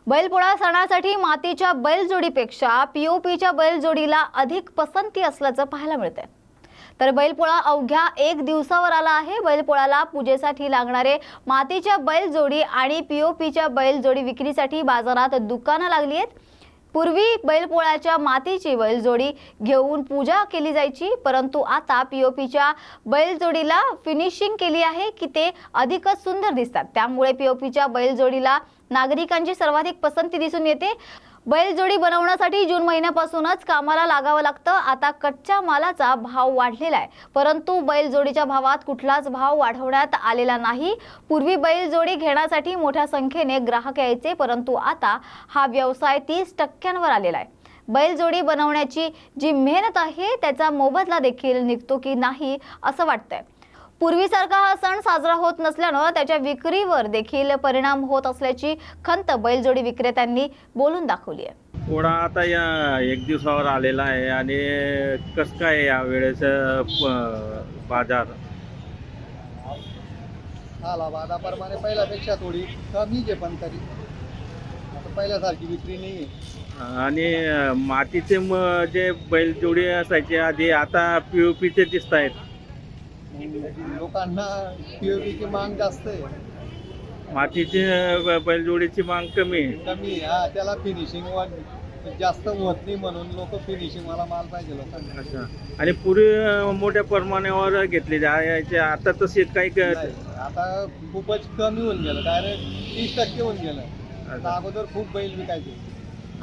बैलपोळा सणासाठी मातीच्या बैलजोडीपेक्षा पीओपीच्या बैलजोडीला अधिक पसंती असल्याचं पाहायला मिळतंय। तर बैलपोळा अवघ्या 1 दिवसावर आला आहे। बैलपोळ्याला पूजेसाठी लागणारे मातीच्या बैलजोडी आणि पीओपीच्या बैलजोडी विक्रीसाठी बाजारात दुकानं लागली आहेत। पूर्वी बैलपोळ्याच्या मातीची बैलजोडी घेऊन पूजा केली जायची, परंतु आता पीओपीच्या बैलजोडीला फिनिशिंग केली आहे की ते अधिकच सुंदर दिसतात। त्यामुळे पीओपीच्या बैलजोडीला नागरिकांची सर्वाधिक पसंती दिसून येते। बैलजोडी बनवण्यासाठी जून महिन्यापासूनच कामाला लागावं लागतं। आता कच्च्या मालाचा भाव वाढलेला आहे, परंतु बैलजोडीच्या भावात कुठलाच भाव वाढवण्यात आलेला नाही। पूर्वी बैलजोडी घेण्यासाठी मोठ्या संख्येने ग्राहक यायचे, परंतु आता हा व्यवसाय 30% आलेला आहे। बैलजोडी बनवण्याची जी मेहनत आहे त्याचा मोबदला देखील निघतो की नाही असं वाटतंय। पूर्वीसारखा हा सण साजरा होत नसल्यानं त्याच्या विक्रीवर देखील परिणाम होत असल्याची खंत बैलजोडी विक्रेत्यांनी बोलून दाखवली आहे। पोळा आता या 1 दिवसावर आलेला आहे आणि कसं काय या वेळेस बाजार आला बाजाराप्रमाणे पहिल्यापेक्षा थोडी कमी आहे, पण तरी आता पहिल्यासारखी विक्री नाही आहे। आणि मातीचे जे बैलजोडी असायचे आधी आता पीओपीचे दिसत आहेत। लोकांना पीओपीची मांग जास्त आहे, मातीची बैलजोडीची मांग कमी आहे। कमी आहे। हा, त्याला फिनिशिंग जास्त होत नाही म्हणून लोक फिनिशिंग वाला माल पाहिजे लोकांना। अच्छा, आणि पूर्वी मोठ्या प्रमाणावर घेतले जायचे, आता तसे काही नाही, आता खूपच कमी होऊन गेलं, डायरेक्ट 30% होऊन गेलं। आता अगोदर खूप बैल विकायचे।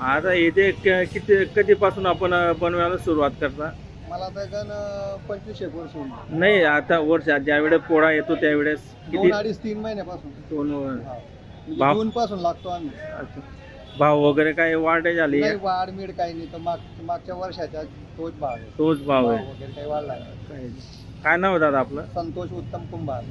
आता इथे किती कधीपासून आपण बनवायला सुरुवात करता? मला तर गण 25 वर्ष होईल। नाही, आता वर्ष ज्या वेळेस पोळा येतो त्यावेळेस 2, 2.5, 3 महिन्यापासून 2 जून पासून लागतो आम्ही। अच्छा, भाव वगैरे काही वाढ झाली? नाही, वाढ मिळ काही नाही, तर मागच्या वर्षाच्या तोच भाव आहे। तोच भाव आहे वगैरे काही वाढला नाही। काय नाव दादा आपलं? संतोष उत्तम कुंभार।